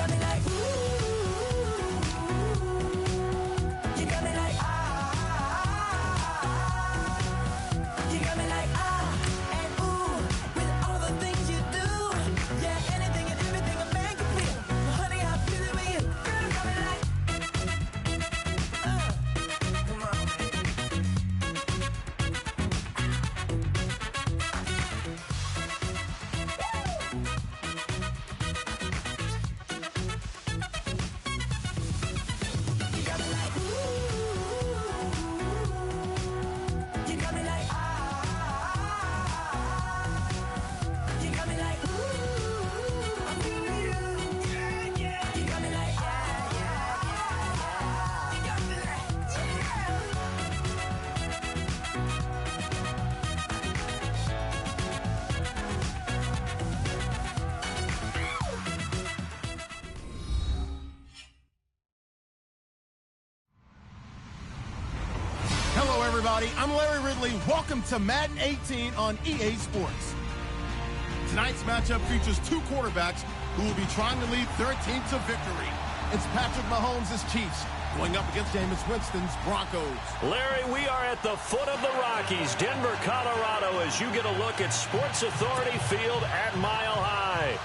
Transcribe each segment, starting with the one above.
got me like, ooh. You got me like, you got me like, and ooh. With all the things you do. Yeah, anything and everything a man can feel. Honey, I'm feeling with you. Girl, you got me like, come on. You got me like, ooh. You got me like, you got me like, ooh. I'm feeling you. Yeah, yeah. You got me like, yeah, yeah, yeah. You got me like, Hello, everybody. I'm Larry Ridley. Welcome to Madden 18 on EA Sports. Tonight's matchup features two quarterbacks who will be trying to lead their team to victory. It's Patrick Mahomes' Chiefs going up against Jameis Winston's Broncos. Larry, we are at the foot of the Rockies, Denver, Colorado, as you get a look at Sports Authority Field at Mile High.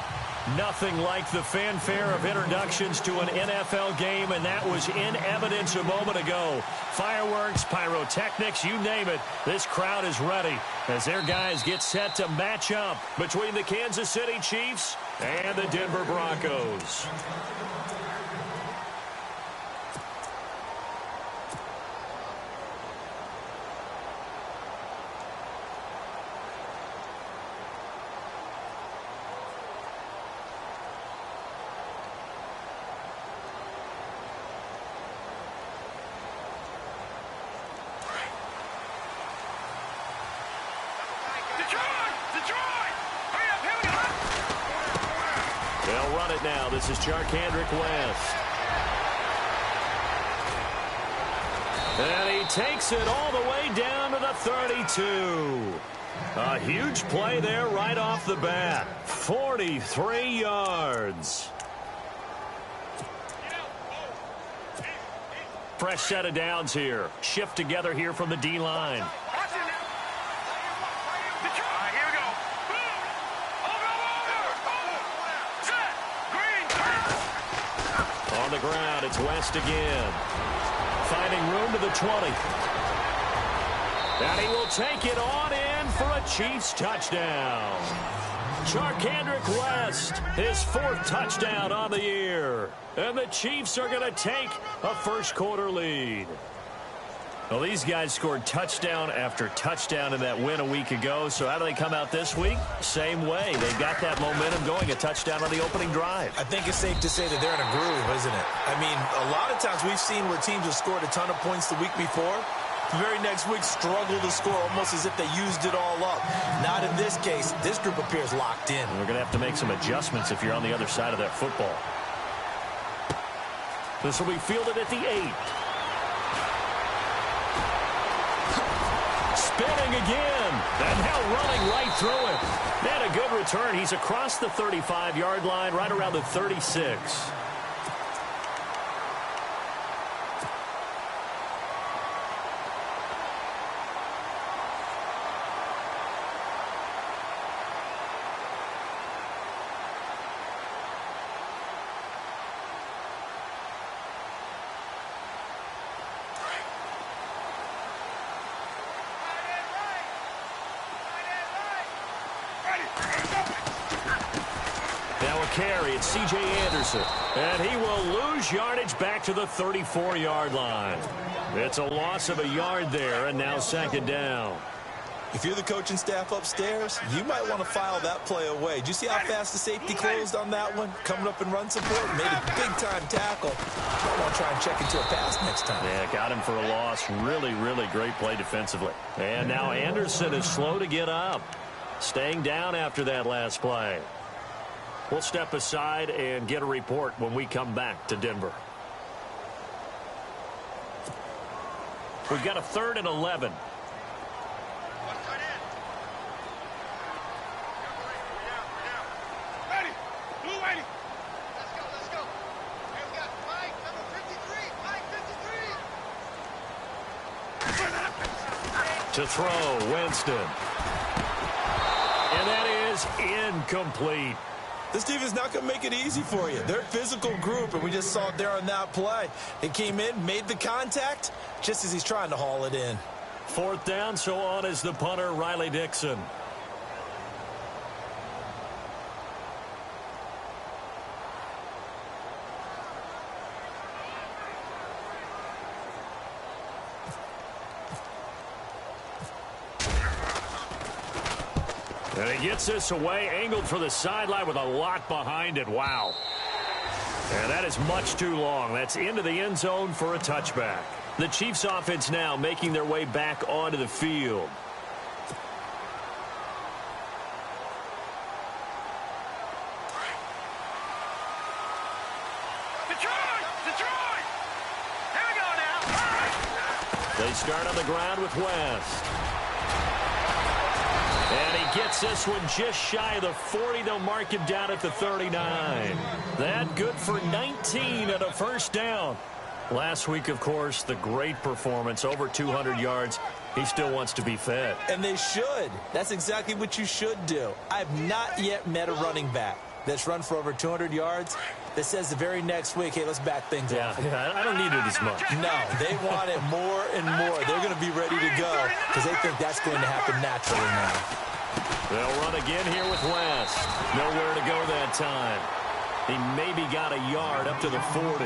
Nothing like the fanfare of introductions to an NFL game, and that was in evidence a moment ago. Fireworks, pyrotechnics, you name it. This crowd is ready as their guys get set to match up between the Kansas City Chiefs and the Denver Broncos. They'll run it now. This is Gmancv661's. And he takes it all the way down to the 32. A huge play there right off the bat. 43 yards. Fresh set of downs here. Shift together here from the D-line. On the ground, it's West again. Finding room to the 20. And he will take it on in for a Chiefs touchdown. Gmancv661's, his fourth touchdown on the year. And the Chiefs are going to take a first-quarter lead. Well, these guys scored touchdown after touchdown in that win a week ago. So how do they come out this week? Same way. They've got that momentum going, a touchdown on the opening drive. I think it's safe to say that they're in a groove, isn't it? I mean, a lot of times we've seen where teams have scored a ton of points the week before. The very next week struggle to score almost as if they used it all up. Not in this case. This group appears locked in. We're going to have to make some adjustments if you're on the other side of that football. This will be fielded at the 8. Spinning again, and now running right through it. And a good return. He's across the 35-yard line, right around the 36. Now a carry, it's C.J. Anderson. And he will lose yardage back to the 34-yard line. It's a loss of a yard there, and now second down. If you're the coaching staff upstairs, you might want to file that play away. Did you see how fast the safety closed on that one? Coming up in run support, made a big-time tackle. I want to try and check into a pass next time. Yeah, got him for a loss. Really, really great play defensively. And now Anderson is slow to get up. Staying down after that last play. We'll step aside and get a report when we come back to Denver. We've got a 3rd and 11. Ready. Blue ready. Let's go. To throw, Winston. And that is incomplete. This defense is not going to make it easy for you. They're a physical group, and we just saw it there on that play. It came in, made the contact, just as he's trying to haul it in. 4th down, so on is the punter, Riley Dixon. And he gets this away, angled for the sideline with a lot behind it. Wow. And that is much too long. That's into the end zone for a touchback. The Chiefs offense now making their way back onto the field. Detroit! Here we go now. They start on the ground with West. And he gets this one just shy of the 40. They'll mark him down at the 39. That good for 19 and a 1st down. Last week, of course, the great performance, over 200 yards. He still wants to be fed. And they should. That's exactly what you should do. I have not yet met a running back that's run for over 200 yards that says the very next week, hey, let's back things off. Yeah, I don't need it as much. No, they want it more and more. They're going to be ready to go because they think that's going to happen naturally now. They'll run again here with West. Nowhere to go that time. He maybe got a yard up to the 40.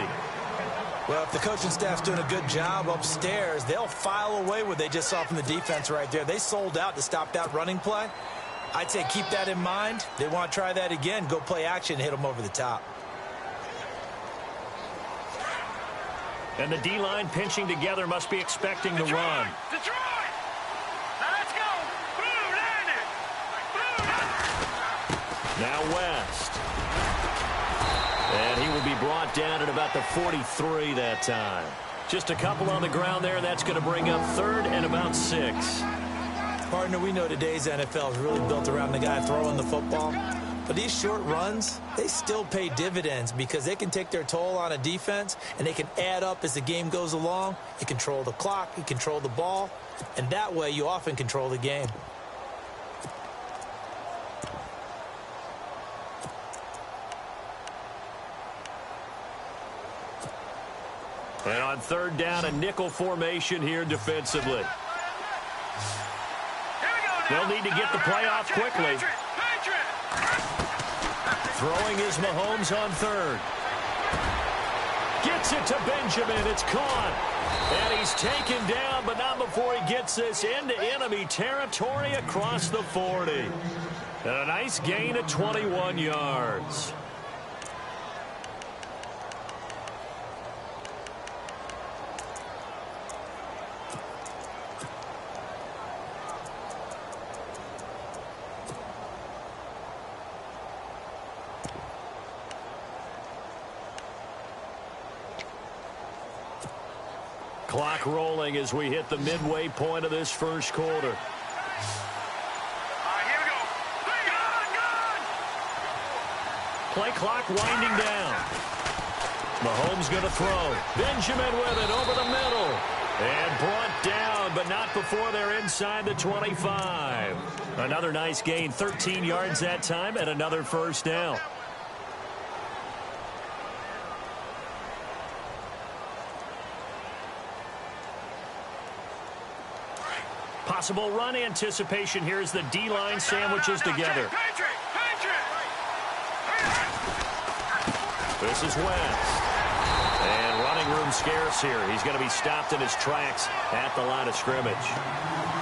Well, if the coaching staff's doing a good job upstairs, they'll file away what they just saw from the defense right there. They sold out to stop that running play. I'd say keep that in mind. They want to try that again. Go play action and hit them over the top. And the D-line pinching together must be expecting the run. Detroit! Now let's go! Blue landed! Now West. And he will be brought down at about the 43 that time. Just a couple on the ground there. That's going to bring up 3rd and about 6. Partner, we know today's NFL is really built around the guy throwing the football. But these short runs, they still pay dividends because they can take their toll on a defense and they can add up as the game goes along. You control the clock, you control the ball, and that way you often control the game. And on 3rd down, a nickel formation here defensively. They'll need to get the play off quickly. Throwing is Mahomes on 3rd. Gets it to Benjamin. It's caught. And he's taken down, but not before he gets this into enemy territory across the 40. And a nice gain of 21 yards. Clock rolling as we hit the midway point of this 1st quarter. All right, here we go. Play clock winding down. Mahomes going to throw. Benjamin with it over the middle. And brought down, but not before they're inside the 25. Another nice gain, 13 yards that time, and another 1st down. Possible run anticipation here as the D-line sandwiches together. This is West. And running room scarce here. He's going to be stopped in his tracks at the line of scrimmage.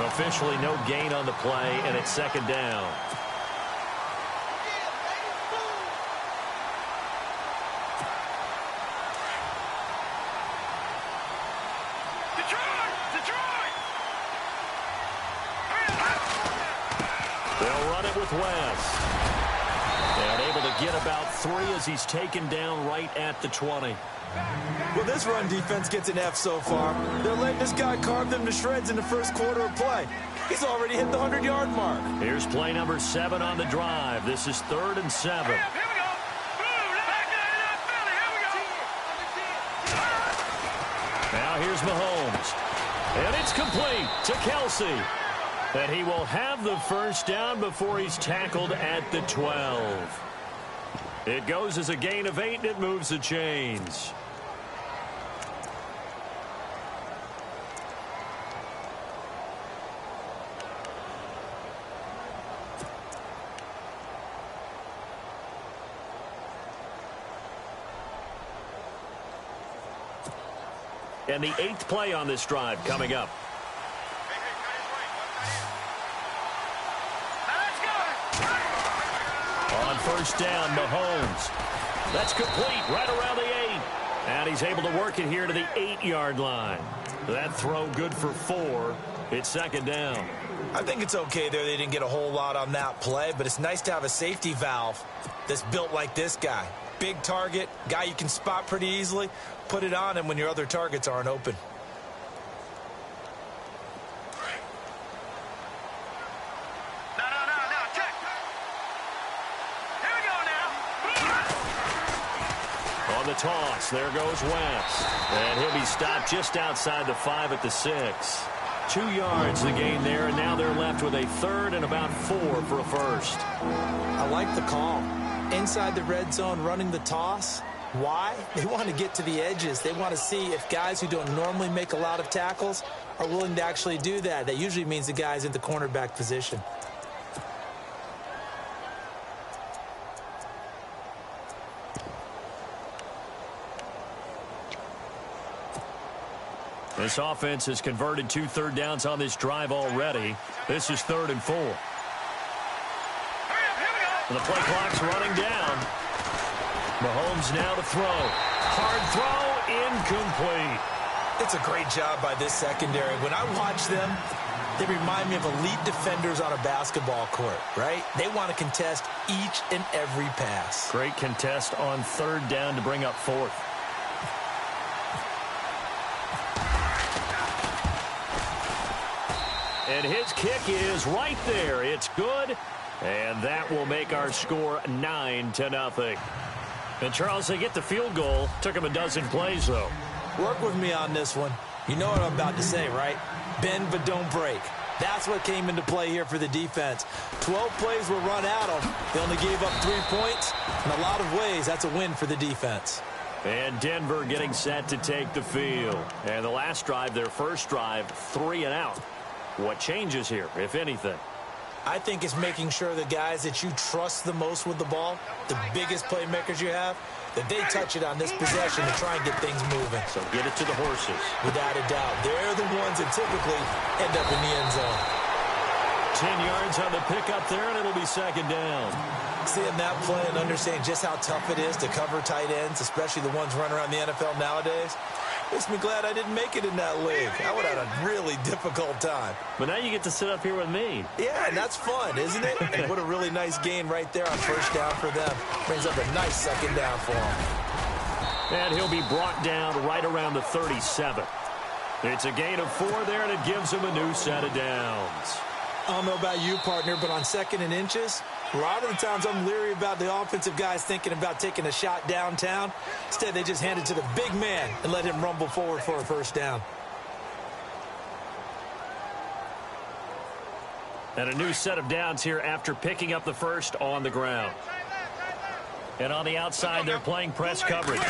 Officially no gain on the play, and it's 2nd down. They'll run it with West. And able to get about 3 as he's taken down right at the 20. Well, this run defense gets an F so far. They're letting this guy carve them to shreds in the 1st quarter of play. He's already hit the 100-yard mark. Here's play number 7 on the drive. This is 3rd and 7. Now here's Mahomes. And it's complete to Kelsey. And he will have the first down before he's tackled at the 12. It goes as a gain of 8, and it moves the chains. And the 8th play on this drive coming up. On first down, Mahomes. That's complete right around the 8. And he's able to work it here to the 8-yard line. That throw good for 4. It's second down. I think it's okay there. They didn't get a whole lot on that play, but it's nice to have a safety valve that's built like this guy. Big target, guy you can spot pretty easily. Put it on him when your other targets aren't open. No, check. Here we go now. On the toss, there goes Wentz. And he'll be stopped just outside the 5 at the 6. 2 yards the gain there, and now they're left with a 3rd and about 4 for a first. I like the call. Inside the red zone running the toss. Why? They want to get to the edges. They want to see if guys who don't normally make a lot of tackles are willing to actually do that. That usually means the guy's in the cornerback position. This offense has converted 2 third downs on this drive already. This is 3rd and 4. The play clock's running down. Mahomes now to throw. Hard throw, incomplete. It's a great job by this secondary. When I watch them, they remind me of elite defenders on a basketball court, right? They want to contest each and every pass. Great contest on 3rd down to bring up 4th. And his kick is right there. It's good. And that will make our score 9-0. And, Charles, they get the field goal. Took him a dozen plays, though. Work with me on this one. You know what I'm about to say, right? Bend but don't break. That's what came into play here for the defense. 12 plays were run out of. They only gave up 3 points. In a lot of ways, that's a win for the defense. And Denver getting set to take the field. And the last drive, their first drive, 3 and out. What changes here, if anything? I think it's making sure the guys that you trust the most with the ball, the biggest playmakers you have, that they touch it on this possession to try and get things moving. So get it to the horses. Without a doubt. They're the ones that typically end up in the end zone. 10 yards on the pickup there, and it'll be second down. Seeing that play and understanding just how tough it is to cover tight ends, especially the ones running around the NFL nowadays, makes me glad I didn't make it in that league. I would have had a really difficult time. But now you get to sit up here with me. Yeah, and that's fun, isn't it? And what a really nice gain right there on first down for them. Brings up a nice second down for him. And he'll be brought down right around the 37. It's a gain of 4 there, and it gives him a new set of downs. I don't know about you, partner, but on 2nd and inches, a lot of the times I'm leery about the offensive guys thinking about taking a shot downtown. Instead, they just hand it to the big man and let him rumble forward for a first down. And a new set of downs here after picking up the first on the ground. And on the outside, they're playing press coverage.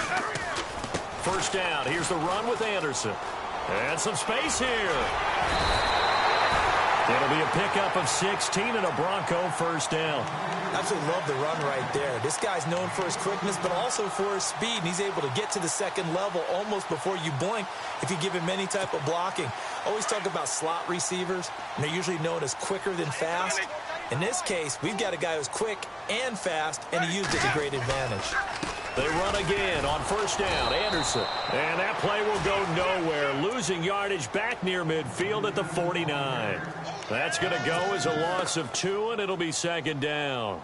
First down. Here's the run with Anderson. And some space here. It'll be a pickup of 16 and a Bronco first down. Absolutely love the run right there. This guy's known for his quickness, but also for his speed. And he's able to get to the second level almost before you blink if you give him any type of blocking. Always talk about slot receivers, and they're usually known as quicker than fast. In this case, we've got a guy who's quick and fast, and he used it to great advantage. They run again on first down. Anderson. And that play will go nowhere. Losing yardage back near midfield at the 49. That's going to go as a loss of 2, and it'll be second down.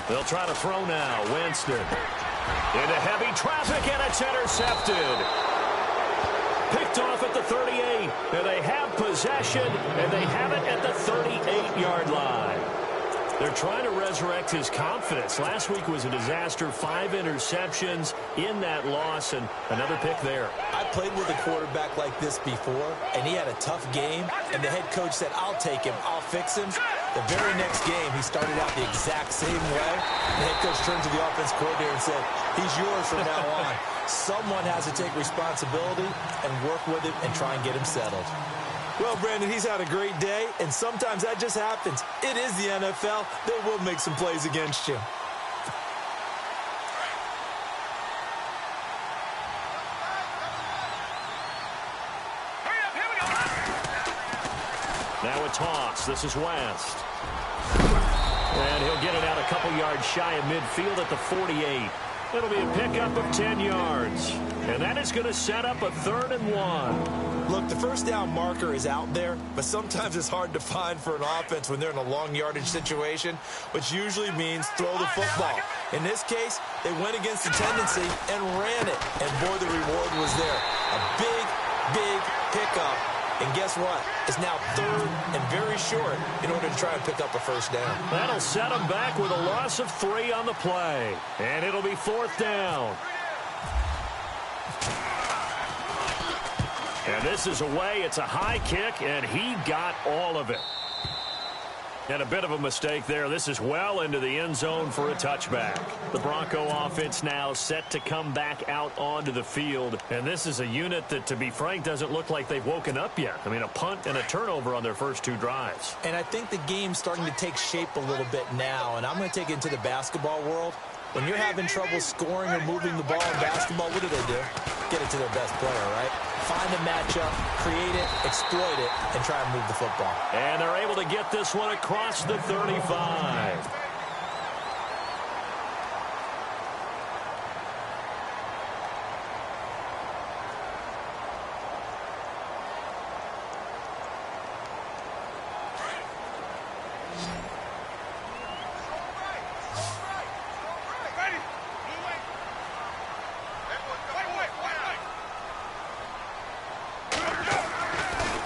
They'll try to throw now. Winston. Into heavy traffic, and it's intercepted. Picked off at the 38. And they have possession, and they have it at the 38-yard line. They're trying to resurrect his confidence. Last week was a disaster. 5 interceptions in that loss, and another pick there. I played with a quarterback like this before, and he had a tough game, and the head coach said, I'll take him, I'll fix him. The very next game, he started out the exact same way. The head coach turned to the offense coordinator and said, he's yours from now on. Someone has to take responsibility and work with him and try and get him settled. Well, Brandon, he's had a great day, and sometimes that just happens. It is the NFL. They will make some plays against you. Now a toss. This is West. And he'll get it out a couple yards shy of midfield at the 48. It'll be a pickup of 10 yards. And that is going to set up a 3rd and 1. Look, the first down marker is out there, but sometimes it's hard to find for an offense when they're in a long yardage situation, which usually means throw the football. In this case, they went against the tendency and ran it. And boy, the reward was there. A big, big pickup. And guess what? It's now 3rd and very short in order to try and pick up a first down. That'll set them back with a loss of 3 on the play. And it'll be 4th down. And this is away. It's a high kick, and he got all of it. And a bit of a mistake there. This is well into the end zone for a touchback. The Bronco offense now set to come back out onto the field. And this is a unit that, to be frank, doesn't look like they've woken up yet. I mean, a punt and a turnover on their first 2 drives. And I think the game's starting to take shape a little bit now. And I'm going to take it into the basketball world. When you're having trouble scoring or moving the ball in basketball, what do? Get it to their best player, right? Find a matchup, create it, exploit it, and try and move the football. And they're able to get this one across the 35.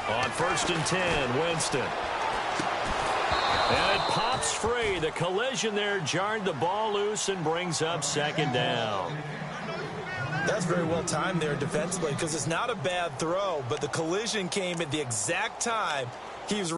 On 1st and 10, Winston. And it pops free. The collision there jarred the ball loose and brings up 2nd down. That's very well timed there defensively because it's not a bad throw, but the collision came at the exact time he was.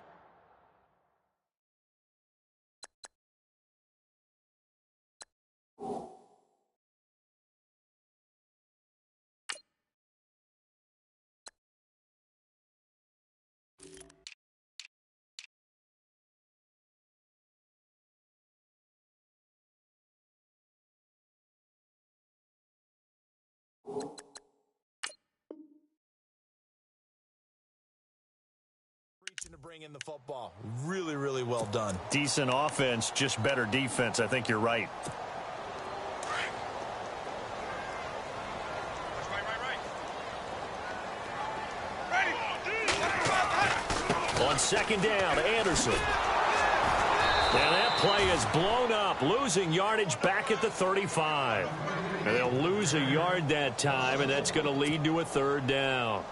Reaching to bring in the football. Really, really well done. Decent offense, just better defense. I think you're right. On 2nd down, Anderson. And that play is blown up, losing yardage back at the 35. And they'll lose a yard that time, and that's going to lead to a 3rd down.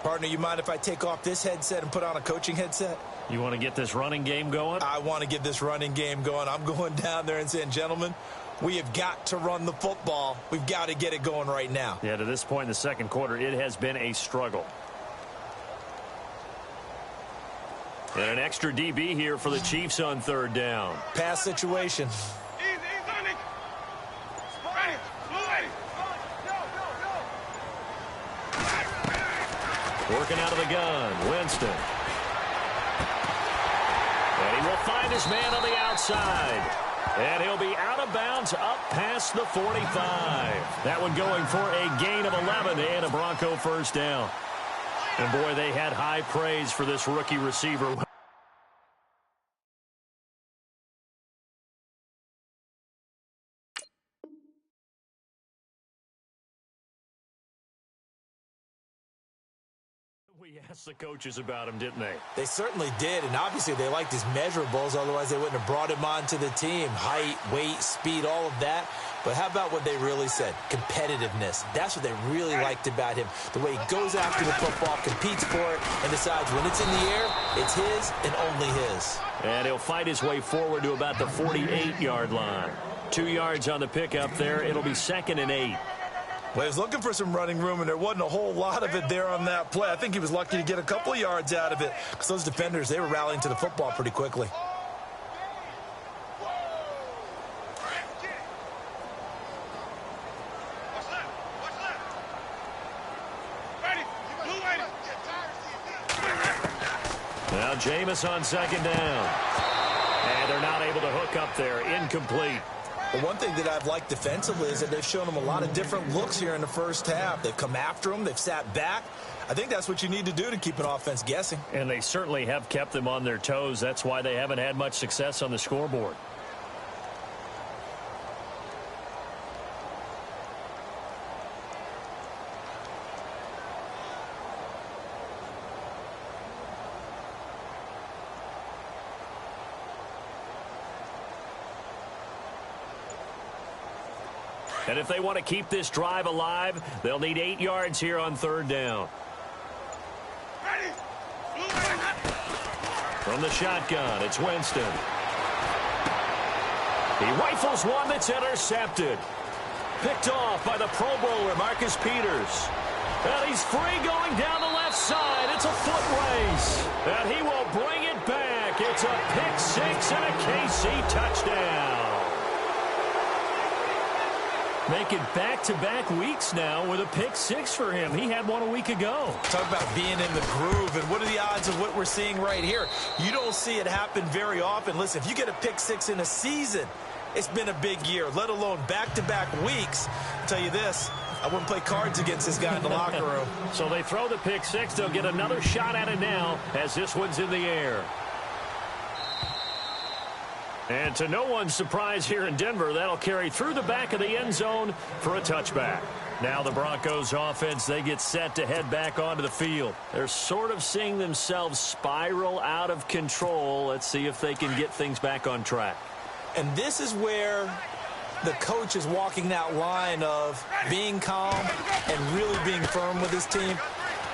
Partner, you mind if I take off this headset and put on a coaching headset? You want to get this running game going? I want to get this running game going. I'm going down there and saying, gentlemen, we have got to run the football. We've got to get it going right now. Yeah, to this point in the 2nd quarter, it has been a struggle. And an extra DB here for the Chiefs on 3rd down. Pass situation. Working out of the gun, Winston. And he will find his man on the outside. And he'll be out of bounds up past the 45. That one going for a gain of 11 and a Bronco 1st down. And boy, they had high praise for this rookie receiver. We asked the coaches about him, didn't they? They certainly did, and obviously they liked his measurables, otherwise they wouldn't have brought him onto the team. Height, weight, speed, all of that. But how about what they really said? Competitiveness. That's what they really liked about him. The way he goes after the football, competes for it, and decides when it's in the air, it's his and only his. And he'll fight his way forward to about the 48-yard line. 2 yards on the pickup there. It'll be 2nd and 8. Well, he was looking for some running room, and there wasn't a whole lot of it there on that play. I think he was lucky to get a couple of yards out of it because those defenders, they were rallying to the football pretty quickly. Now Jameis on 2nd down. And they're not able to hook up there. Incomplete. But one thing that I've liked defensively is that they've shown him a lot of different looks here in the first half. They've come after him. They've sat back. I think that's what you need to do to keep an offense guessing. And they certainly have kept them on their toes. That's why they haven't had much success on the scoreboard. And if they want to keep this drive alive, they'll need 8 yards here on 3rd down. From the shotgun, it's Winston. He rifles one that's intercepted. Picked off by the Pro Bowler, Marcus Peters. And he's free going down the left side. It's a foot race. And he will bring it back. It's a pick six and a KC touchdown. Making back-to-back weeks now with a pick six for him. He had one a week ago. Talk about being in the groove, and what are the odds of what we're seeing right here? You don't see it happen very often. Listen, if you get a pick six in a season, it's been a big year, let alone back-to-back weeks. I'll tell you this, I wouldn't play cards against this guy in the locker room. So they throw the pick six. They'll get another shot at it now as this one's in the air. And to no one's surprise here in Denver, that'll carry through the back of the end zone for a touchback. Now the Broncos offense, they get set to head back onto the field. They're sort of seeing themselves spiral out of control. Let's see if they can get things back on track. And this is where the coach is walking that line of being calm and really being firm with his team.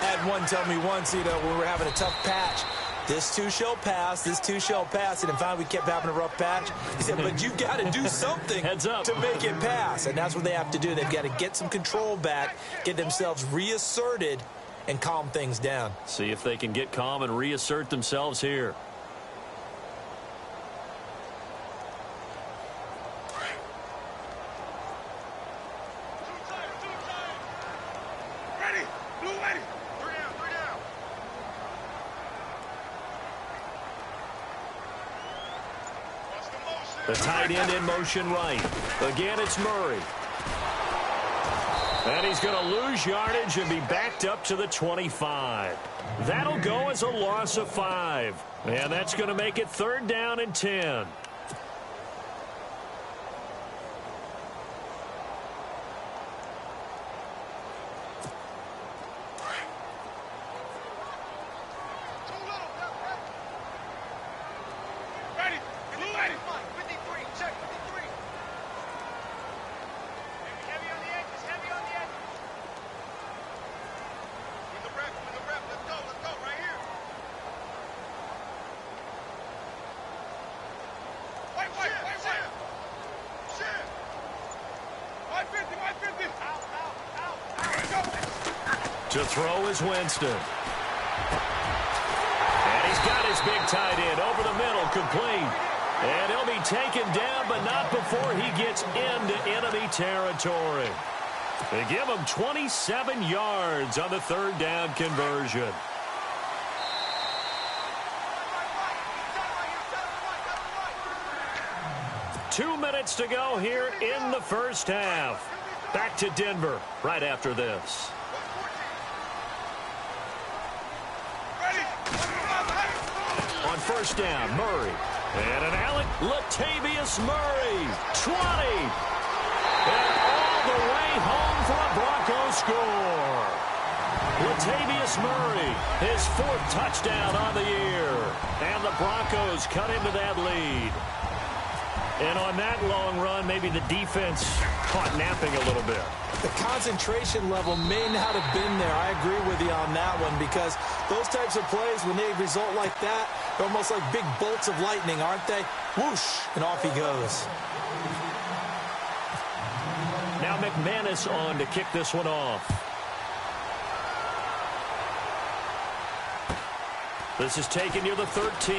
I had one tell me once, when we were having a tough patch, this too shall pass, this too shall pass. And finally we kept having a rough patch. He said, but you've got to do something Heads up. to make it pass. And that's what they have to do. They've got to get some control back, get themselves reasserted, and calm things down. See if they can get calm and reassert themselves here. The tight end in motion right. Again, it's Murray. And he's going to lose yardage and be backed up to the 25. That'll go as a loss of 5. And that's going to make it 3rd down and 10. To throw is Winston. And he's got his big tight end over the middle, complete. And he'll be taken down, but not before he gets into enemy territory. They give him 27 yards on the 3rd down conversion. Two minutes to go here in the first half. Back to Denver right after this. On 1st down, Murray. And an Alec Latavius Murray. 20. And all the way home for a Broncos score. Latavius Murray, his 4th touchdown on the year. And the Broncos cut into that lead. And on that long run, maybe the defense caught napping a little bit. The concentration level may not have been there. I agree with you on that one, because those types of plays, when they result like that, they're almost like big bolts of lightning, aren't they? Whoosh, and off he goes. Now McManus on to kick this one off. This is taken near the 13.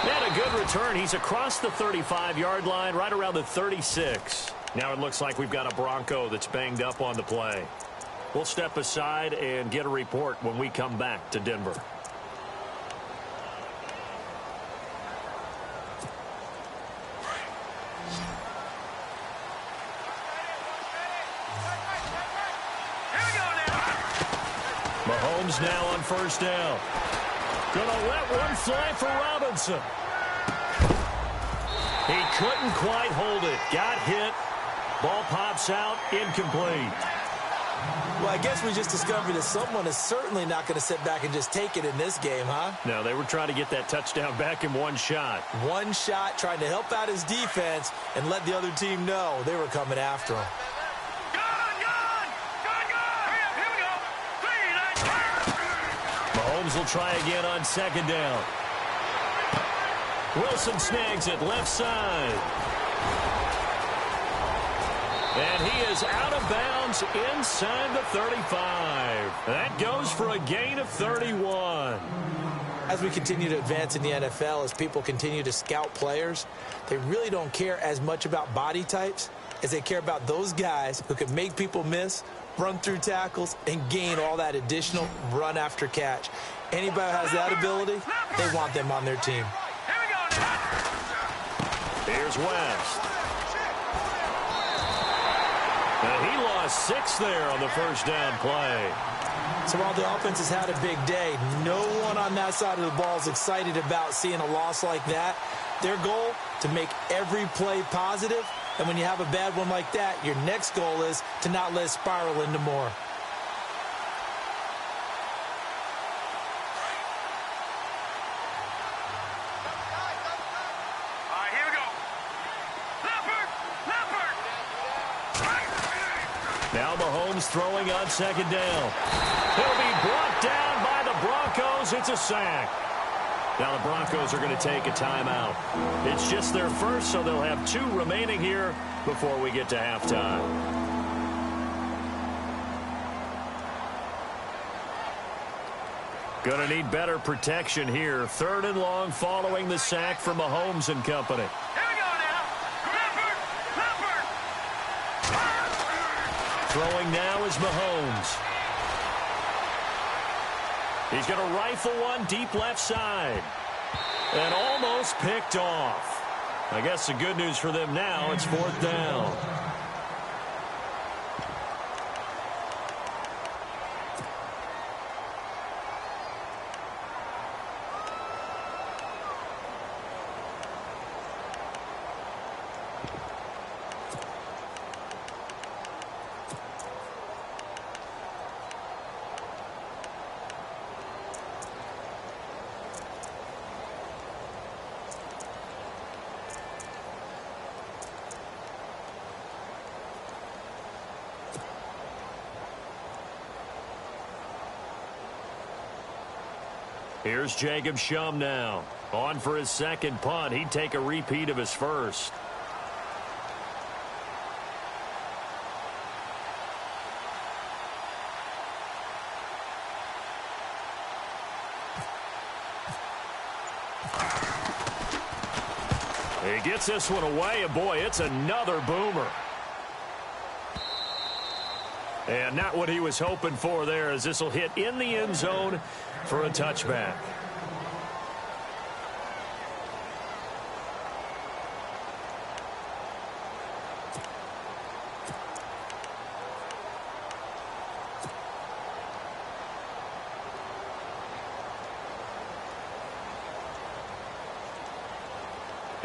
And a good return. He's across the 35-yard line, right around the 36. Now it looks like we've got a Bronco that's banged up on the play. We'll step aside and get a report when we come back to Denver. Mahomes now on first down. Gonna let one fly for Robinson. He couldn't quite hold it. Got hit. Ball pops out. Incomplete. Well, I guess we just discovered that someone is certainly not going to sit back and just take it in this game, huh? No, they were trying to get that touchdown back in one shot. One shot, trying to help out his defense and let the other team know they were coming after him. Mahomes will try again on second down. Wilson snags it left side. And he is out of bounds inside the 35. That goes for a gain of 31. As we continue to advance in the NFL, as people continue to scout players, they really don't care as much about body types as they care about those guys who can make people miss, run through tackles, and gain all that additional run after catch. Anybody who has that ability, they want them on their team. Here's West. And he lost 6 there on the first down play. So while the offense has had a big day, no one on that side of the ball is excited about seeing a loss like that. Their goal, to make every play positive. And when you have a bad one like that, your next goal is to not let it spiral into more. Now Mahomes throwing on second down. He'll be brought down by the Broncos. It's a sack. Now the Broncos are going to take a timeout. It's just their first, so they'll have 2 remaining here before we get to halftime. Going to need better protection here. 3rd and long following the sack from Mahomes and company. Throwing now is Mahomes. He's going to rifle one deep left side. And almost picked off. I guess the good news for them now, it's 4th down. Here's Jacob Shum now. On for his second punt. He'd take a repeat of his first. He gets this one away, and boy, it's another boomer. And not what he was hoping for there, as this will hit in the end zone for a touchback.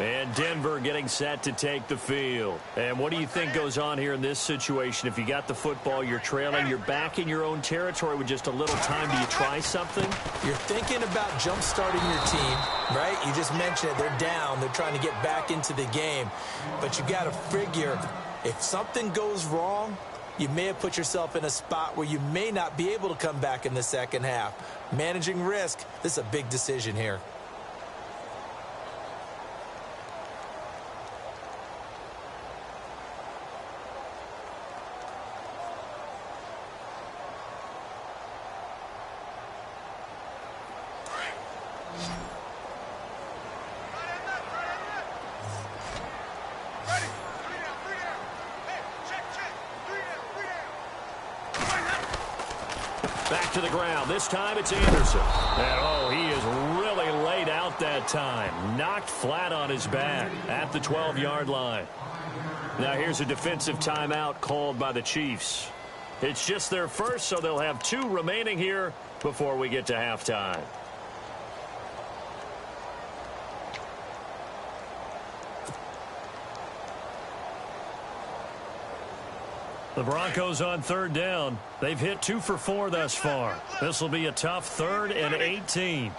And Denver getting set to take the field. And what do you think goes on here in this situation? If you got the football, you're trailing, you're back in your own territory with just a little time. Do you try something? You're thinking about jump-starting your team, right? You just mentioned it. They're down. They're trying to get back into the game. But you got to figure, if something goes wrong, you may have put yourself in a spot where you may not be able to come back in the second half. Managing risk, this is a big decision here. Back to the ground. This time it's Anderson. And, oh, he is really laid out that time. Knocked flat on his back at the 12-yard line. Now here's a defensive timeout called by the Chiefs. It's just their first, so they'll have 2 remaining here before we get to halftime. The Broncos on 3rd down. They've hit 2 for 4 thus far. This will be a tough 3rd and 18.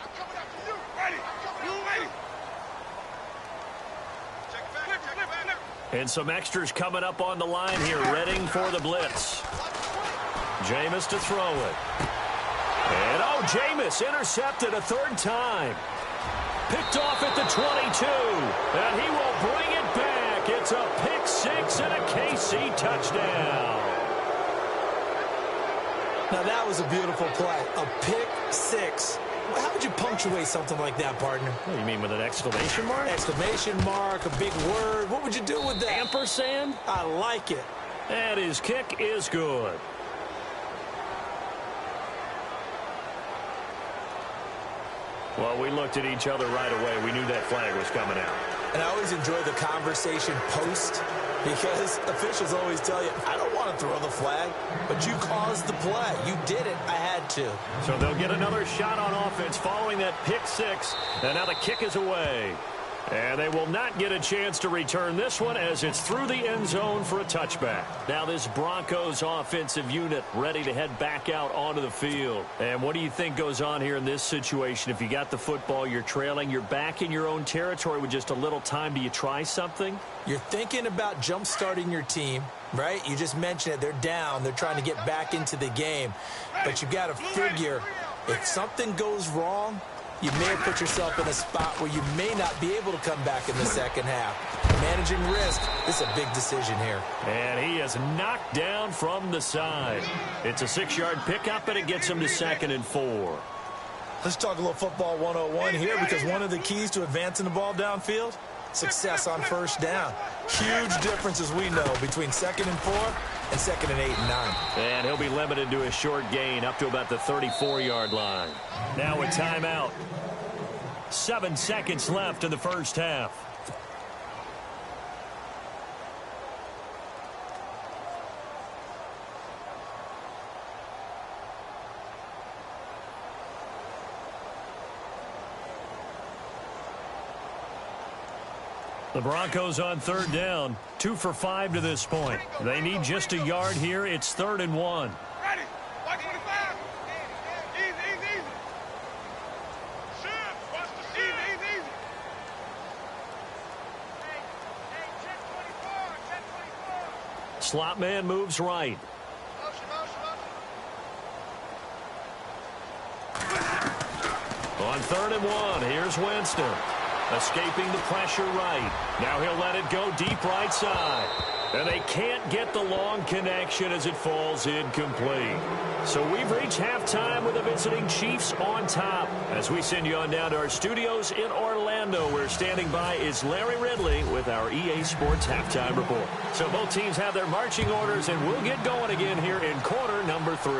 And some extras coming up on the line here, readying for the blitz. Jameis to throw it. And, oh, Jameis intercepted a 3rd time. Picked off at the 22. And he will bring it back. It's a pick 6 and a KC touchdown. Now, that was a beautiful play. A pick 6. How would you punctuate something like that, partner? What do you mean, with an exclamation mark? Exclamation mark, a big word. What would you do with that? Ampersand? I like it. And his kick is good. Well, we looked at each other right away. We knew that flag was coming out. And I always enjoy the conversation post, because officials always tell you, I don't want to throw the flag, but you caused the play. You did it. I had to. So they'll get another shot on offense following that pick 6. And now the kick is away. And they will not get a chance to return this one as it's through the end zone for a touchback. Now this Broncos offensive unit ready to head back out onto the field. And what do you think goes on here in this situation? If you got the football, you're trailing, you're back in your own territory with just a little time. Do you try something? You're thinking about jump-starting your team, right? You just mentioned it. They're down. They're trying to get back into the game. But you got to figure, if something goes wrong, you may have put yourself in a spot where you may not be able to come back in the second half. Managing risk, this is a big decision here. And he is knocked down from the side. It's a 6-yard pickup, and it gets him to 2nd and 4. Let's talk a little football 101 here, because one of the keys to advancing the ball downfield, success on 1st down. Huge difference, as we know, between 2nd and 4 and 2nd and 8 and 9. And he'll be limited to a short gain up to about the 34-yard line. Now a timeout. 7 seconds left in the first half. The Broncos on 3rd down, 2 for 5 to this point. They need just a yard here. It's 3rd and 1. Ready. Watch 25. Easy. Shoot. Watch the shoot. Easy. Hey, check 24. Slot man moves right. Motion. On 3rd and 1, here's Winston. Escaping the pressure right. Now he'll let it go deep right side. And they can't get the long connection as it falls incomplete. So we've reached halftime with the visiting Chiefs on top. As we send you on down to our studios in Orlando, where standing by is Larry Ridley with our EA Sports Halftime Report. So both teams have their marching orders, and we'll get going again here in quarter number 3.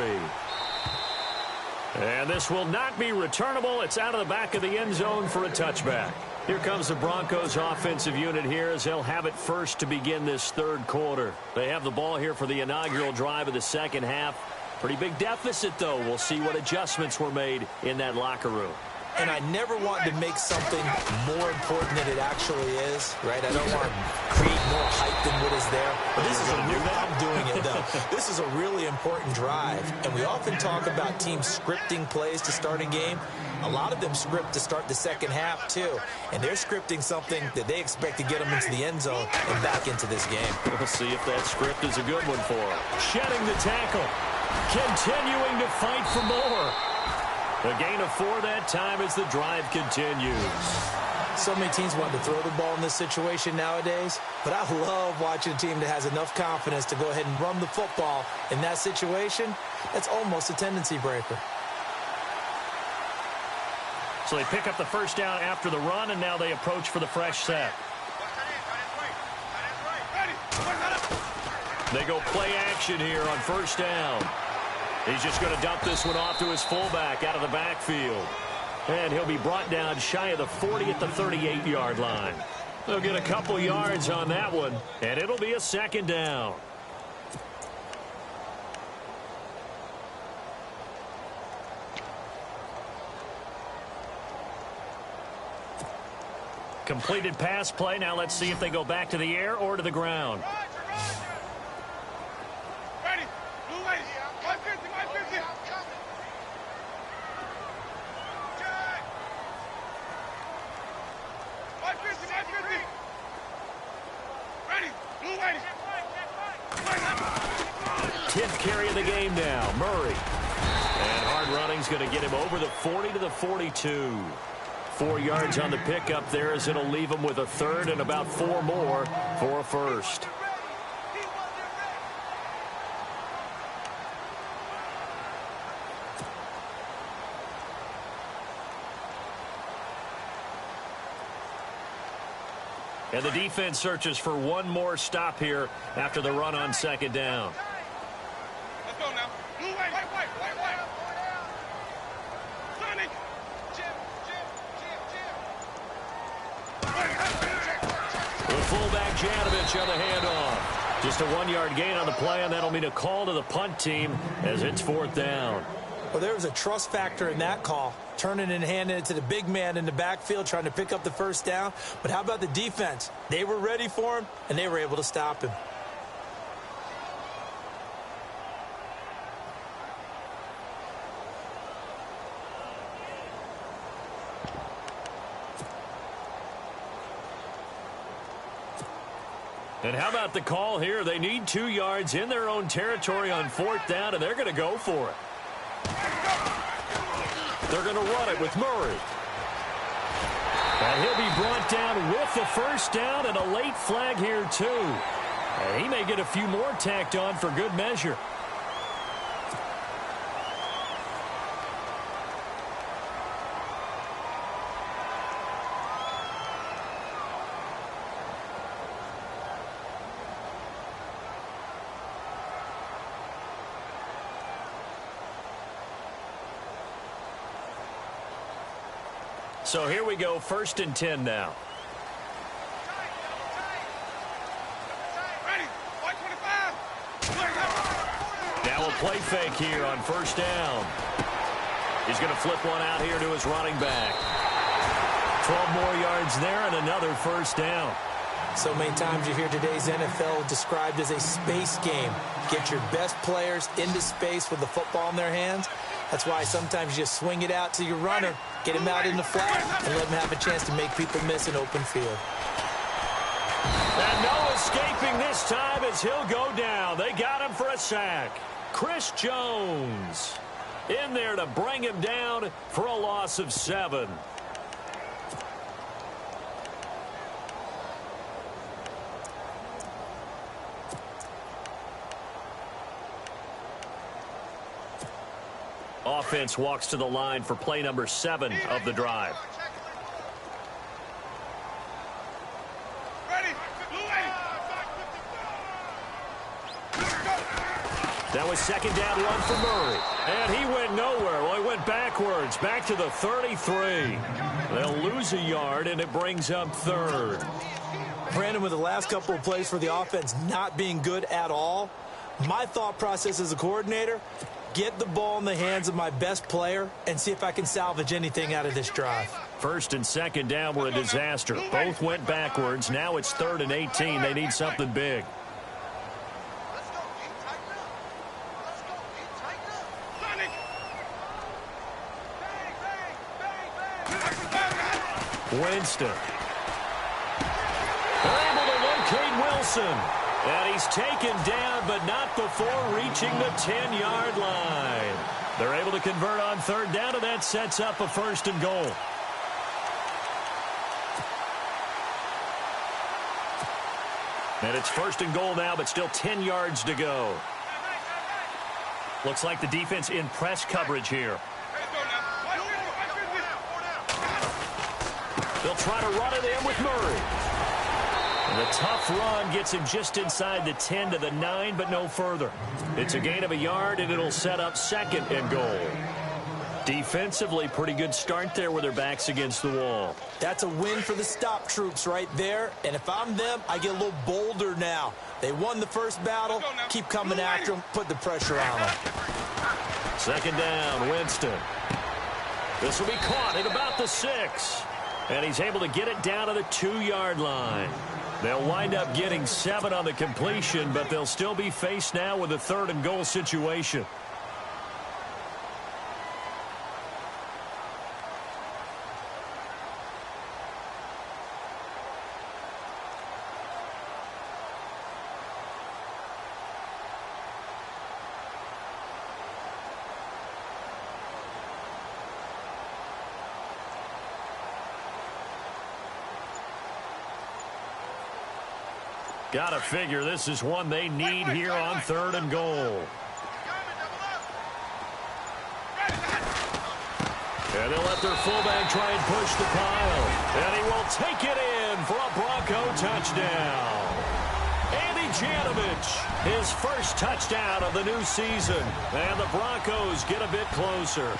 And this will not be returnable. It's out of the back of the end zone for a touchback. Here comes the Broncos offensive unit here as they'll have it first to begin this 3rd quarter. They have the ball here for the inaugural drive of the second half. Pretty big deficit, though. We'll see what adjustments were made in that locker room. and I never want to make something more important than it actually is, right? I don't want to create more hype than what is there. But this is I'm doing it, though. This is a really important drive, and we often talk about teams scripting plays to start a game. A lot of them script to start the second half, too, and they're scripting something that they expect to get them into the end zone and back into this game. We'll see if that script is a good one for them. Shedding the tackle, continuing to fight for more. A gain of 4 that time as the drive continues. So many teams want to throw the ball in this situation nowadays, but I love watching a team that has enough confidence to go ahead and run the football in that situation. That's almost a tendency breaker. So they pick up the first down after the run, and now they approach for the fresh set. They go play action here on first down. He's just going to dump this one off to his fullback out of the backfield. And he'll be brought down shy of the 40 at the 38-yard line. They'll get a couple yards on that one, and it'll be a second down. Completed pass play. Now let's see if they go back to the air or to the ground. Carry of the game now, Murray. And hard running's going to get him over the 40 to the 42. 4 yards on the pickup there as it'll leave him with a third and about 4 more for a first. And the defense searches for one more stop here after the run on second down. Fullback Janovich on the handoff. Just a 1-yard gain on the play, and that'll mean a call to the punt team as it's fourth down. Well, there was a trust factor in that call, turning and handing it to the big man in the backfield, trying to pick up the first down. But how about the defense? They were ready for him, and they were able to stop him. And how about the call here? They need 2 yards in their own territory on fourth down, and they're going to go for it. They're going to run it with Murray. And he'll be brought down with the first down and a late flag here, too. And he may get a few more tacked on for good measure. So here we go, 1st and 10 now. Now a play fake here on first down. He's going to flip one out here to his running back. 12 more yards there and another first down. So many times you hear today's NFL described as a space game. Get your best players into space with the football in their hands. That's why sometimes you just swing it out to your runner, get him out in the flat, and let him have a chance to make people miss an open field. And no escaping this time as he'll go down. They got him for a sack. Chris Jones in there to bring him down for a loss of 7. Offense walks to the line for play number 7 of the drive. That was second down run for Murray. And he went nowhere. Well, he went backwards, back to the 33. They'll lose a yard, and it brings up 3rd. Brandon, with the last couple of plays for the offense not being good at all, My thought process as a coordinator, get the ball in the hands of my best player and see if I can salvage anything out of this drive. First and second down were a disaster. Both went backwards. Now it's 3rd and 18. They need something big. Winston. They're able to locate Wilson. And he's taken down, but not before reaching the 10-yard line. They're able to convert on 3rd down, and that sets up a 1st and goal. And it's 1st and goal now, but still 10 yards to go. Looks like the defense in press coverage here. They'll try to run it in with Murray. And the tough run gets him just inside the 10 to the 9, but no further. It's a gain of a yard, and it'll set up 2nd and goal. Defensively, pretty good start there with their backs against the wall. That's a win for the stop troops right there. And if I'm them, I get a little bolder now. They won the first battle. Keep coming after them. Put the pressure on them. 2nd down, Winston. This will be caught at about the 6. And he's able to get it down to the 2-yard line. They'll wind up getting 7 on the completion, but they'll still be faced now with a 3rd and goal situation. Gotta figure this is one they need here on 3rd and goal. And they'll let their fullback try and push the pile. And he will take it in for a Bronco touchdown. Andy Janovich, his first touchdown of the new season. And the Broncos get a bit closer.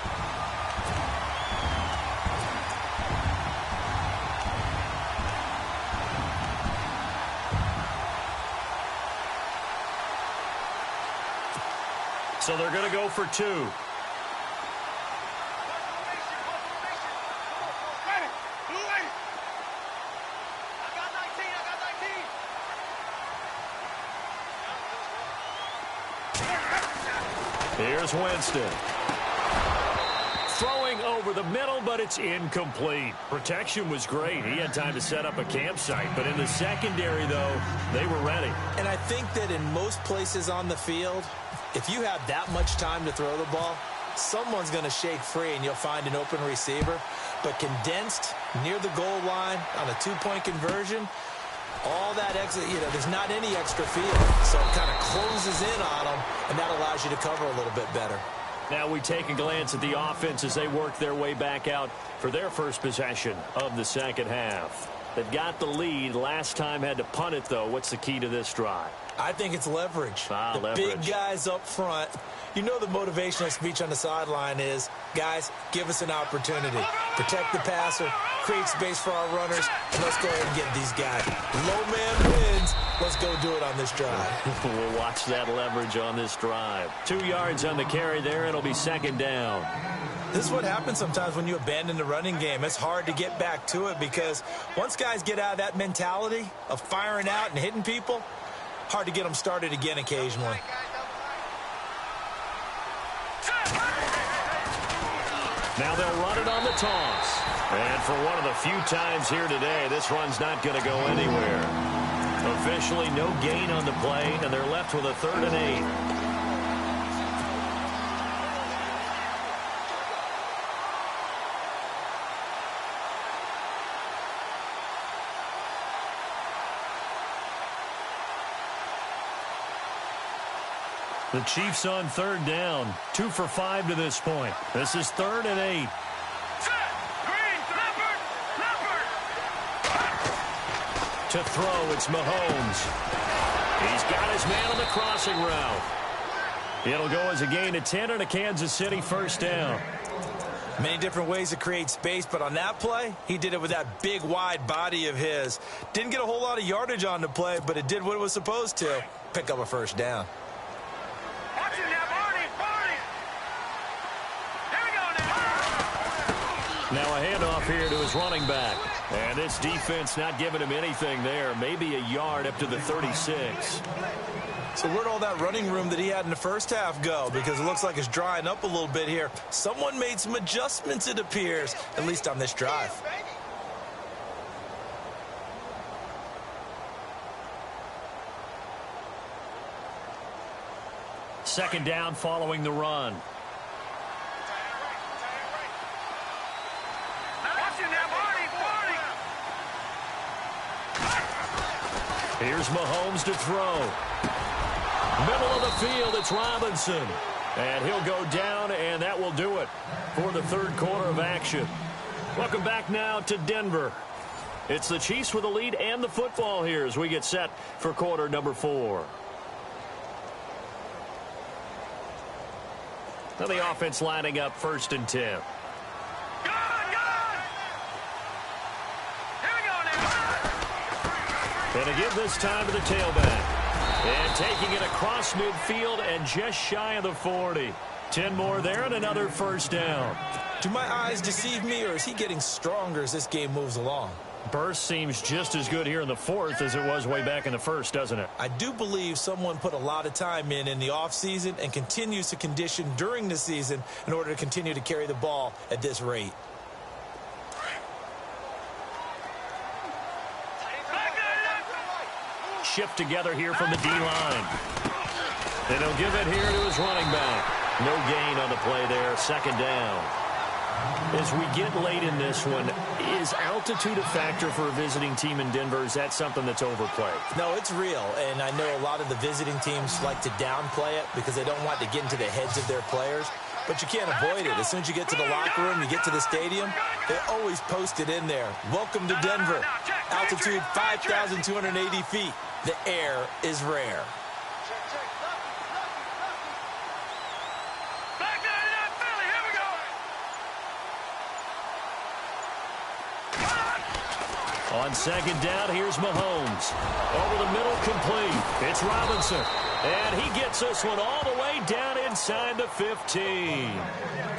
So they're going to go for 2. Here's Winston. Throwing over the middle, but it's incomplete. Protection was great. He had time to set up a campsite, but in the secondary, though, they were ready. And I think that in most places on the field, if you have that much time to throw the ball, someone's going to shake free and you'll find an open receiver. But condensed near the goal line on a 2-point conversion, all that extra, there's not any extra field. So it kind of closes in on them, and that allows you to cover a little bit better. Now we take a glance at the offense as they work their way back out for their first possession of the second half. They've got the lead. Last time had to punt it, though. What's the key to this drive? I think it's leverage. Leverage. Big guys up front. You know the motivational speech on the sideline is, guys, give us an opportunity. Protect the passer, create space for our runners, and let's go ahead and get these guys. Low man wins. Let's go do it on this drive. We'll watch that leverage on this drive. 2 yards on the carry there. It'll be 2nd down. This is what happens sometimes when you abandon the running game. It's hard to get back to it because once guys get out of that mentality of firing out and hitting people, hard to get them started again occasionally. Now they'll run it on the toss. And for one of the few times here today, this run's not going to go anywhere. Officially no gain on the play, and they're left with a 3rd and 8. The Chiefs on 3rd down. 2 for 5 to this point. This is 3rd and 8. To throw, it's Mahomes. He's got his man on the crossing route. It'll go as a gain of 10 and a Kansas City 1st down. Many different ways to create space, but on that play, he did it with that big, wide body of his. Didn't get a whole lot of yardage on the play, but it did what it was supposed to. Pick up a 1st down. Now a handoff here to his running back. And this defense not giving him anything there. Maybe a yard up to the 36. So where'd all that running room that he had in the first half go? Because it looks like it's drying up a little bit here. Someone made some adjustments, it appears, at least on this drive. Second down following the run. Here's Mahomes to throw. Middle of the field, it's Robinson. And he'll go down, and that will do it for the third quarter of action. Welcome back now to Denver. It's the Chiefs with the lead and the football here as we get set for quarter number 4. Now the offense lining up 1st and 10. And again this time to the tailback. And taking it across midfield and just shy of the 40. 10 more there and another first down. Do my eyes deceive me, or is he getting stronger as this game moves along? Burst seems just as good here in the 4th as it was way back in the 1st, doesn't it? I do believe someone put a lot of time in the offseason and continues to condition during the season in order to continue to carry the ball at this rate. Shift together here from the D-line. And he'll give it here to his running back. No gain on the play there. Second down. As we get late in this one, is altitude a factor for a visiting team in Denver? Is that something that's overplayed? No, it's real, and I know a lot of the visiting teams like to downplay it because they don't want to get into the heads of their players, but you can't avoid it. As soon as you get to the locker room, you get to the stadium, they always post it in there. Welcome to Denver. Altitude 5,280 feet. The air is rare. On second down, here's Mahomes. Over the middle, complete. It's Robinson. And he gets this one all the way down inside the 15.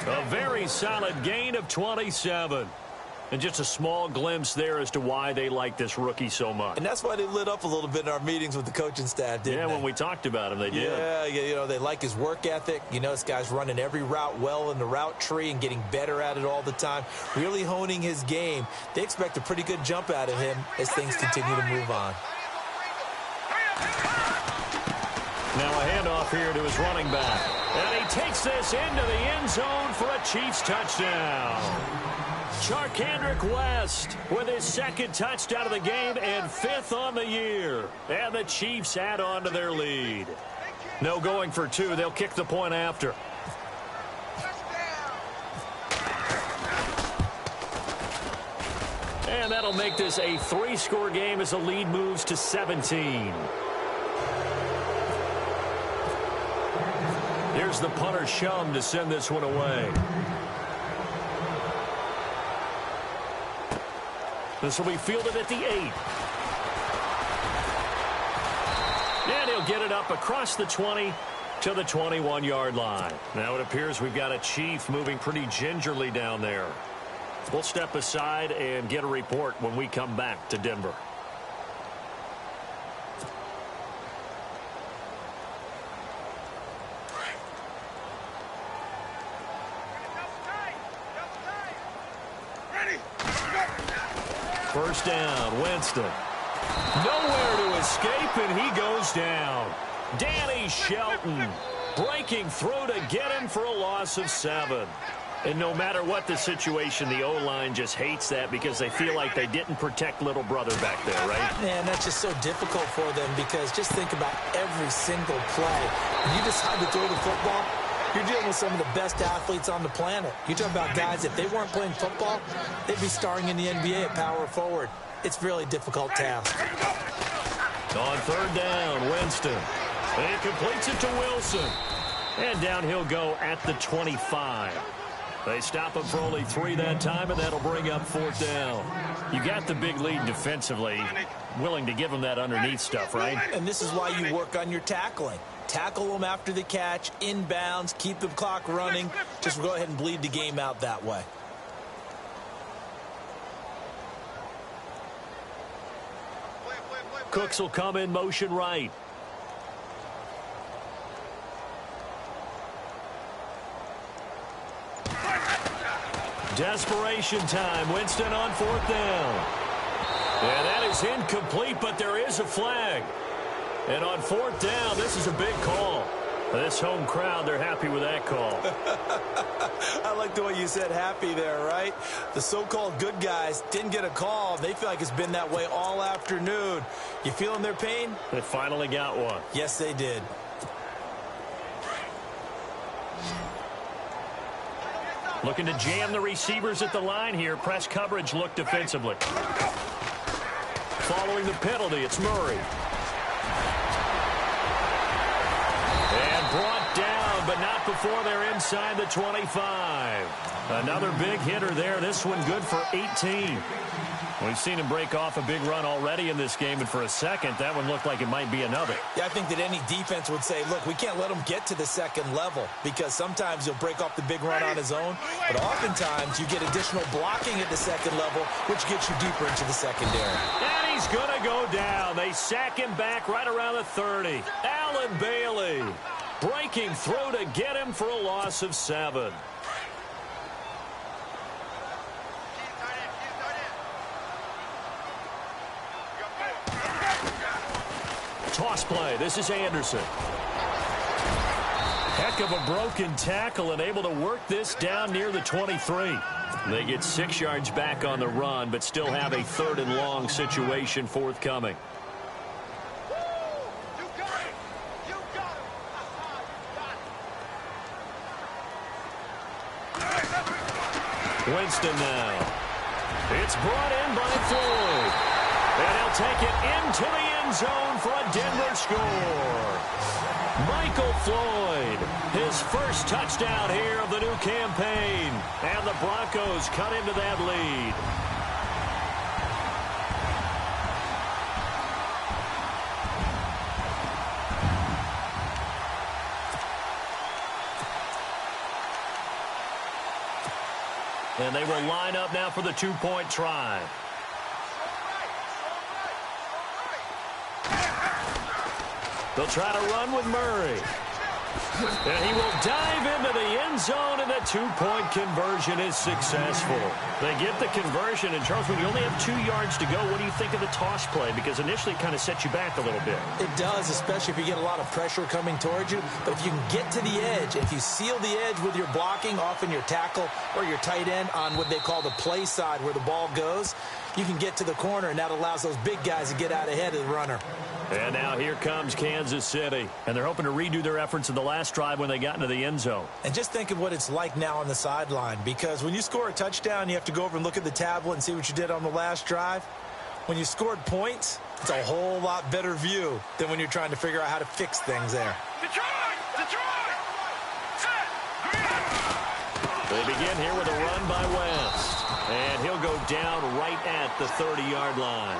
A very solid gain of 27. And just a small glimpse there as to why they like this rookie so much. And that's why they lit up a little bit in our meetings with the coaching staff, didn't they? Yeah, when we talked about him, they did. Yeah, you know, they like his work ethic. You know, this guy's running every route well in the route tree and getting better at it all the time, really honing his game. They expect a pretty good jump out of him as things continue to move on. Now a handoff here to his running back. And he takes this into the end zone for a Chiefs touchdown. Charkandrick West with his second touchdown of the game and 5th on the year. And the Chiefs add on to their lead. No going for 2. They'll kick the point after. And that'll make this a 3-score game as the lead moves to 17. Here's the punter Shum to send this one away. This will be fielded at the 8. And he'll get it up across the 20 to the 21-yard line. Now it appears we've got a Chief moving pretty gingerly down there. We'll step aside and get a report when we come back to Denver. First down, Winston. Nowhere to escape, and he goes down. Danny Shelton breaking through to get him for a loss of 7. And no matter what the situation, the O-line just hates that because they feel like they didn't protect little brother back there, right? Man, that's just so difficult for them because just think about every single play. When you decide to throw the football, you're dealing with some of the best athletes on the planet. You talk about guys, if they weren't playing football, they'd be starring in the NBA at power forward. It's a really difficult task. On third down, Winston. And he completes it to Wilson. And down he'll go at the 25. They stop him for only 3 that time, and that'll bring up 4th down. You got the big lead defensively, willing to give him that underneath stuff, right? And this is why you work on your tackling. Tackle them after the catch, inbounds, keep the clock running. Just go ahead and bleed the game out that way. Cooks will come in motion right. Desperation time. Winston on 4th down. And that is incomplete, but there is a flag. And on 4th down, this is a big call. This home crowd, they're happy with that call. I like the way you said happy there, right? The so-called good guys didn't get a call. They feel like it's been that way all afternoon. You feeling their pain? They finally got one. Yes, they did. Looking to jam the receivers at the line here. Press coverage look defensively. Following the penalty, it's Murray. And brought down, but not before they're inside the 25. Another big hitter there. This one good for 18. We've seen him break off a big run already in this game, and for a second, that one looked like it might be another. Yeah, I think that any defense would say, look, we can't let him get to the second level, because sometimes he'll break off the big run on his own, but oftentimes you get additional blocking at the second level, which gets you deeper into the secondary. And he's going to go down. They sack him back right around the 30. Allen Bailey breaking through to get him for a loss of 7. Toss play. This is Anderson. Heck of a broken tackle and able to work this down near the 23. They get 6 yards back on the run, but still have a 3rd and long situation forthcoming. Winston now. It's brought in by Floyd. And he'll take it into the end zone for a Denver score. Michael Floyd, his first touchdown here of the new campaign. And the Broncos cut into that lead. And they will line up now for the 2-point try. They'll try to run with Murray. And he will dive into the end zone, and the 2-point conversion is successful. They get the conversion, and Charles, when you only have 2 yards to go, what do you think of the toss play? Because initially it kind of sets you back a little bit. It does, especially if you get a lot of pressure coming towards you. But if you can get to the edge, if you seal the edge with your blocking, often your tackle or your tight end on what they call the play side where the ball goes, you can get to the corner, and that allows those big guys to get out ahead of the runner. And now here comes Kansas City. And they're hoping to redo their efforts in the last drive when they got into the end zone. And just think of what it's like now on the sideline, because when you score a touchdown, you have to go over and look at the tablet and see what you did on the last drive. When you scored points, it's a whole lot better view than when you're trying to figure out how to fix things there. Detroit! Detroit! Set! Green! They begin here with a run by West. And he'll go down right at the 30-yard line.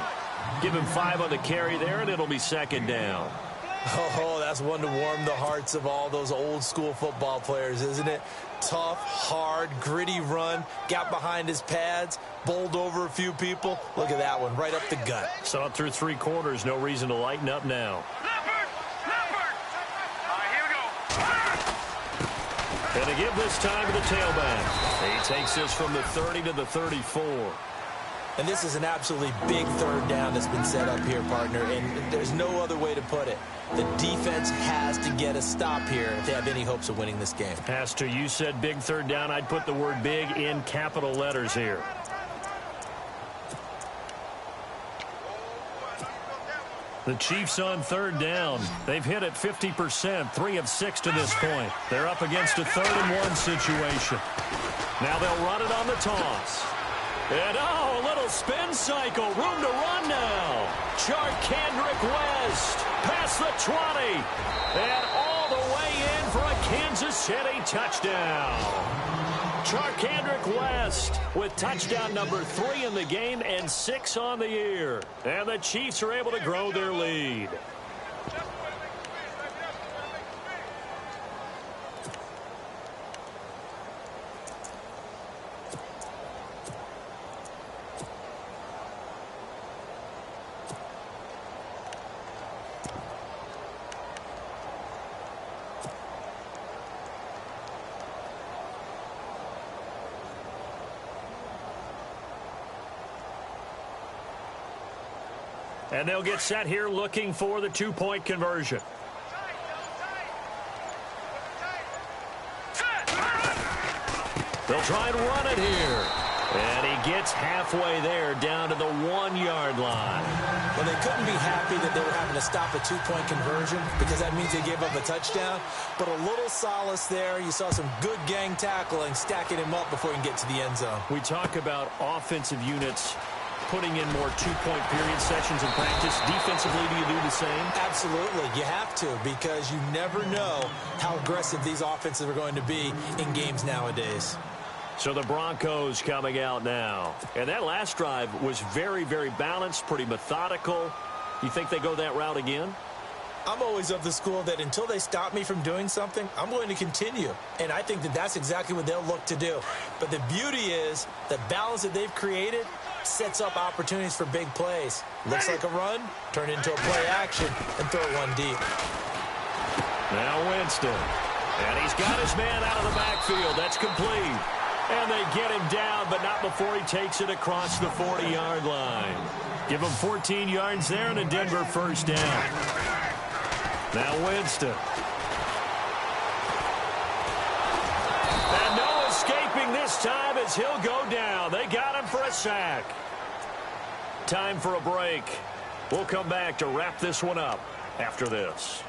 Give him 5 on the carry there, and it'll be 2nd down. Oh, that's one to warm the hearts of all those old-school football players, isn't it? Tough, hard, gritty run, got behind his pads, bowled over a few people. Look at that one, right up the gut. Saw it through 3 quarters, no reason to lighten up now. Leopard! Leopard! All right, here we go. And to give this time to the tailback. He takes this from the 30 to the 34. And this is an absolutely big 3rd down that's been set up here, partner, and there's no other way to put it. The defense has to get a stop here if they have any hopes of winning this game. Pastor, you said big 3rd down. I'd put the word big in capital letters here. The Chiefs on 3rd down. They've hit it 50%, 3 of 6 to this point. They're up against a 3rd and 1 situation. Now they'll run it on the toss. And oh, a little spin cycle. Room to run now. Charkandrick West past the 20. And all the way in for a Kansas City touchdown. Charkandrick West with touchdown number 3 in the game and 6 on the year. And the Chiefs are able to grow their lead. And they'll get set here looking for the two-point conversion. They'll try and run it here. And he gets halfway there down to the 1-yard line. Well, they couldn't be happy that they were having to stop a two-point conversion because that means they gave up a touchdown. But a little solace there. You saw some good gang tackling, stacking him up before he can get to the end zone. We talk about offensive units putting in more two-point period sessions in practice. Defensively, do you do the same? Absolutely. You have to because you never know how aggressive these offenses are going to be in games nowadays. So the Broncos coming out now. And that last drive was very, very balanced, pretty methodical. You think they go that route again? I'm always of the school that until they stop me from doing something, I'm going to continue. And I think that that's exactly what they'll look to do. But the beauty is the balance that they've created sets up opportunities for big plays. Looks like a run, turn into a play action, and throw one deep. Now Winston. And he's got his man out of the backfield. That's complete. And they get him down, but not before he takes it across the 40-yard line. Give him 14 yards there and a Denver first down. Now Winston. And no escaping this time as he'll go down. They got him for a sack. Time for a break. We'll come back to wrap this one up after this.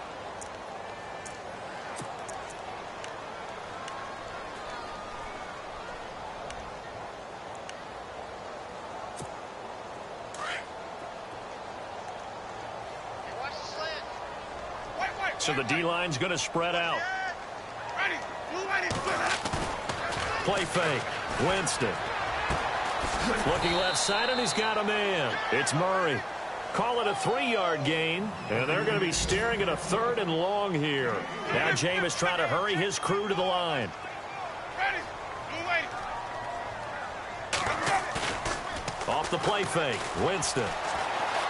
So the D-line's going to spread out. Play fake. Winston. Looking left side, and he's got a man. It's Murray. Call it a 3-yard gain, and they're going to be staring at a 3rd and long here. Now Jameis trying to hurry his crew to the line. Off the play fake. Winston.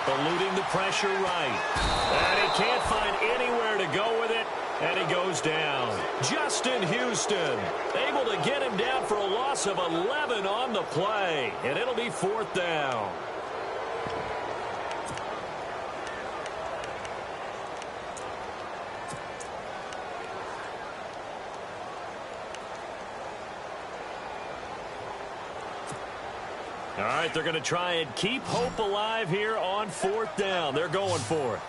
Eluding the pressure right. And he can't find anywhere to go with it. And he goes down. Justin Houston able to get him down for a loss of 11 on the play. And it'll be 4th down. All right, they're going to try and keep hope alive here on 4th down. They're going for it.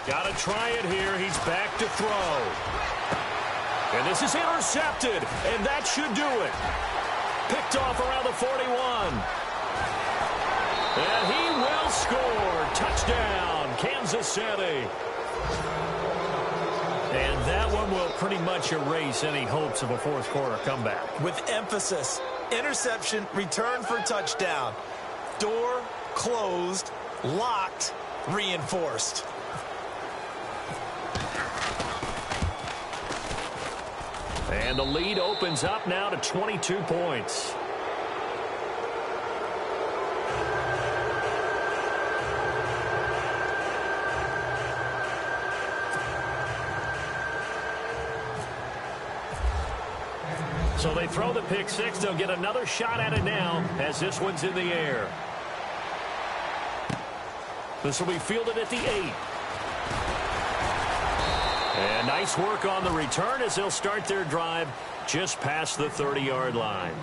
Got to try it here. He's back to throw. And this is intercepted, and that should do it. Picked off around the 41. And he will score. Touchdown, Kansas City. And that one will pretty much erase any hopes of a 4th quarter comeback. With emphasis, interception, return for touchdown. Door closed, locked, reinforced. And the lead opens up now to 22 points. So they throw the pick six. They'll get another shot at it now as this one's in the air. This will be fielded at the 8. And nice work on the return as they'll start their drive just past the 30-yard line.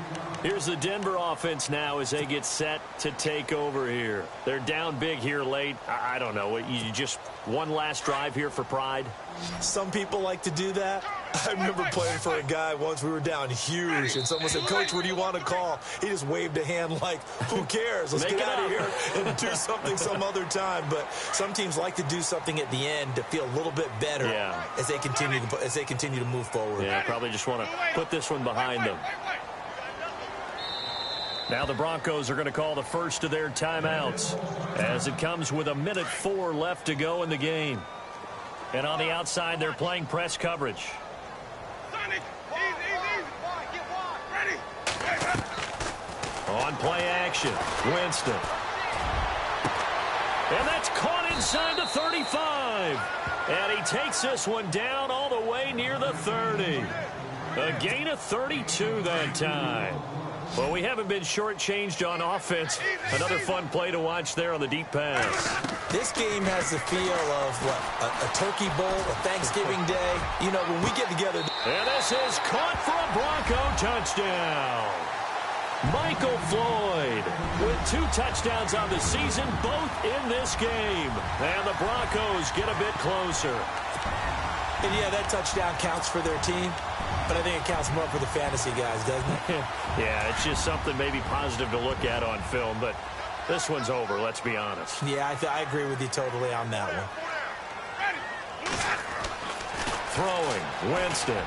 Here's the Denver offense now as they get set to take over here. They're down big here late. I don't know. You just one last drive here for pride? Some people like to do that. I remember playing for a guy once. We were down huge, and someone said, "Coach, what do you want to call?" He just waved a hand like, who cares? Let's get out of here and do something some other time. But some teams like to do something at the end to feel a little bit better as they continue to move forward. Yeah, probably just want to put this one behind them. Now the Broncos are going to call the first of their timeouts as it comes with 1:04 left to go in the game. And on the outside, they're playing press coverage. On play action, Winston. And that's caught inside the 35. And he takes this one down all the way near the 30. A gain of 32 that time. Well, we haven't been shortchanged on offense. Another fun play to watch there on the deep pass. This game has the feel of, what, a turkey bowl, a Thanksgiving day. You know, when we get together. And this is caught for a Bronco touchdown. Michael Floyd with 2 touchdowns on the season, both in this game. And the Broncos get a bit closer. And, yeah, that touchdown counts for their team. But I think it counts more for the fantasy guys, doesn't it? Yeah, it's just something maybe positive to look at on film, but this one's over, let's be honest. Yeah, I agree with you totally on that one. Throwing, Winston.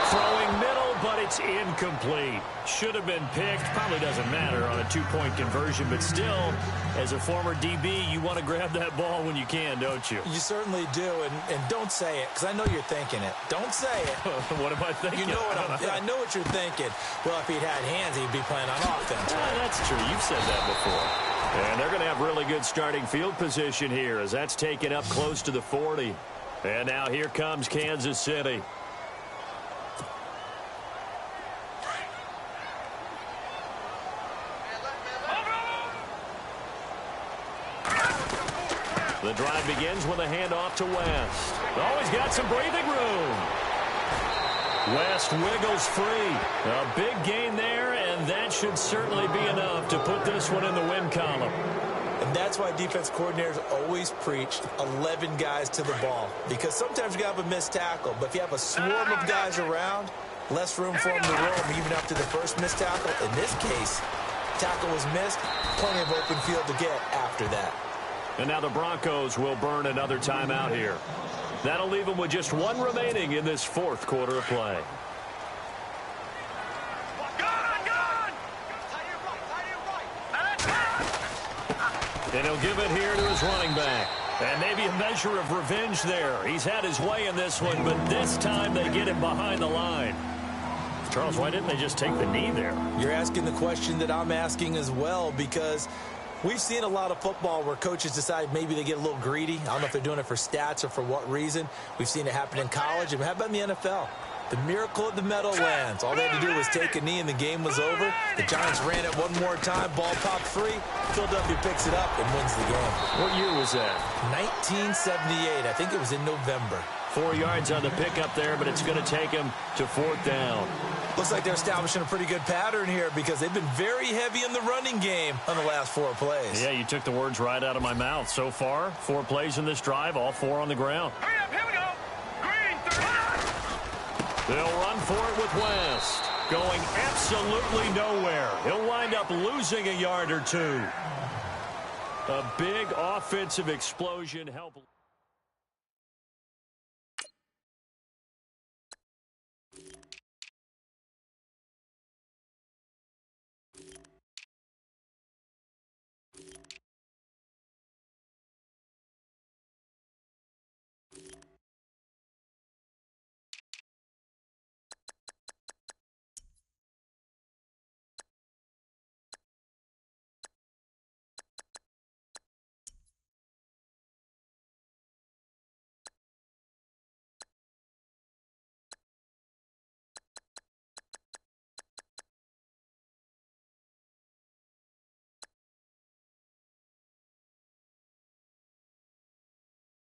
Throwing middle, but it's incomplete. Should have been picked. Probably doesn't matter on a 2-point conversion, but still, as a former DB, you want to grab that ball when you can, don't you? You certainly do, and don't say it, because I know you're thinking it. Don't say it. What am I thinking? You know what I know what you're thinking. Well, if he'd had hands, he'd be playing on offense. Right? That's true. You've said that before. And they're going to have really good starting field position here as that's taken up close to the 40. And now here comes Kansas City. The drive begins with a handoff to West. Oh, he's got some breathing room. West wiggles free. A big gain there, and that should certainly be enough to put this one in the win column. And that's why defense coordinators always preach 11 guys to the ball. Because sometimes you have a missed tackle, but if you have a swarm of guys around, less room for them to roam even after the first missed tackle. In this case, tackle was missed, plenty of open field to get after that. And now the Broncos will burn another timeout here. That'll leave them with just 1 remaining in this 4th quarter of play. And he'll give it here to his running back. And maybe a measure of revenge there. He's had his way in this one, but this time they get him behind the line. Charles, why didn't they just take the knee there? You're asking the question that I'm asking as well, because we've seen a lot of football where coaches decide maybe they get a little greedy. I don't know if they're doing it for stats or for what reason. We've seen it happen in college. And how about in the NFL? The miracle of the Meadowlands. All they had to do was take a knee and the game was over. The Giants ran it one more time. Ball popped free. Philadelphia picks it up and wins the game. What year was that? 1978. I think it was in November. 4 yards on the pickup there, but it's going to take him to 4th down. Looks like they're establishing a pretty good pattern here because they've been very heavy in the running game on the last 4 plays. Yeah, you took the words right out of my mouth. So far, 4 plays in this drive, all 4 on the ground. Hurry up, here we go. Green, 30. They'll run for it with West. Going absolutely nowhere. He'll wind up losing a yard or 2. A big offensive explosion helped.